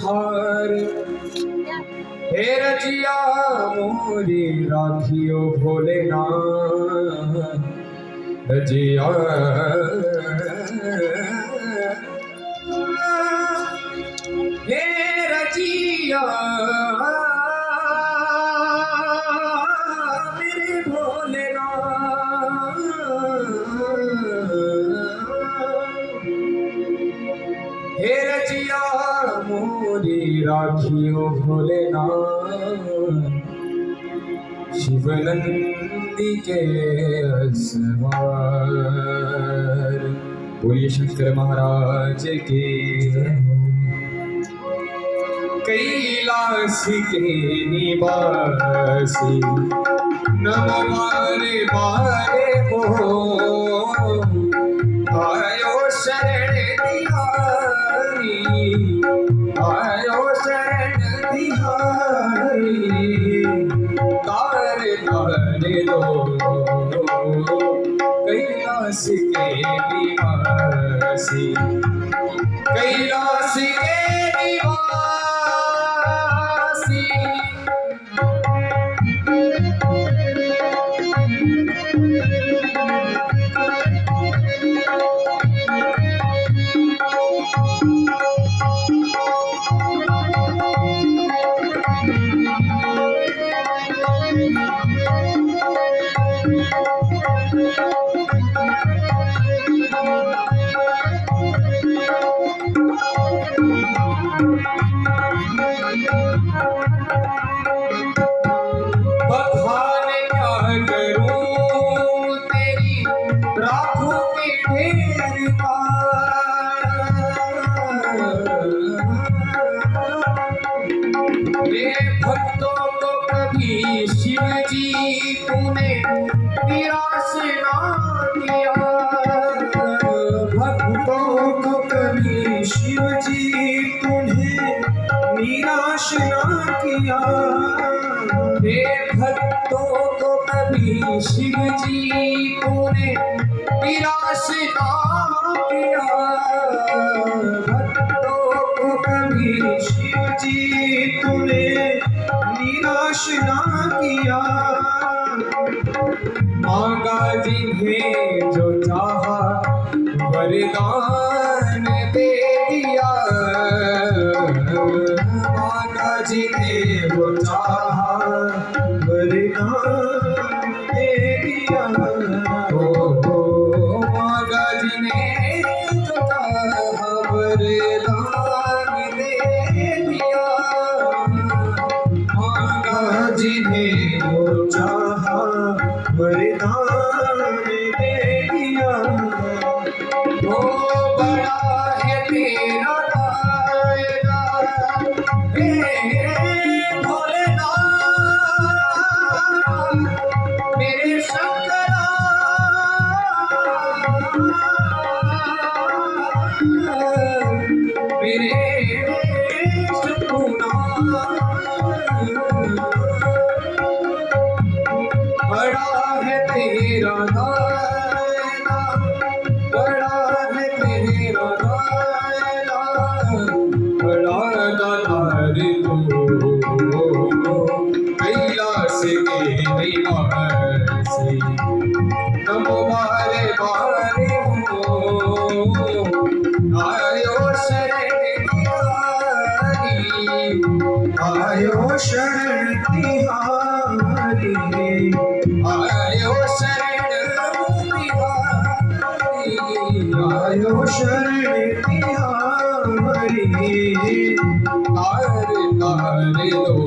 हार। हे रजिया मोरी राखियो भोलेनाथ, रजिया हे रजिया मेरे भोलेनाथ, हे रजिया मोरी राखियो भोलेनाथ, शिवनंदी के असवार। बोलिए शंकर महाराज की जय हो। कैलाश के निवासी नमो मारे मारे हो, आयो शरण तिहारी, आयो शरण तिहारी, तार तारे दो कैलाश के निवासी, कैलाश के निवासी। बखान क्या करूं तेरी राखों के ढेर का, मेरे भक्तों को कभी शिव जी तूने निराश ना किया, भक्तों को कभी शिव जी तूने निराश ना किया, हे भक्तों को कभी शिव जी तूने निराश ना किया, भक्तों को कभी शिव जी तूने निराश ना किया। मांगा जिन्हें जो चाहा वरदान दे दिया, मांगा जिन्हें वो चाहा वरदान दे दिया, ओ मांगा जिन्हें जो चाहा वरदान दे दिया, मांगा जिन्हें वो चाहा वरदान दे दिया। वो बड़ा है तेरा दायरा, हे भोलेनाथ मेरे शंकरा, मेरे शंकुनाथ। बड़ा है तेरा दायरा, बड़ा है तेरा दायरा, बड़ा दातार तू कैलाश के निवासी, नमो मारे मारे हो, आयो शरण तिहारी, आयो शरण तिहारी, आयो शरण तिहारी, आयो शरण तिहारी, तार तारे दो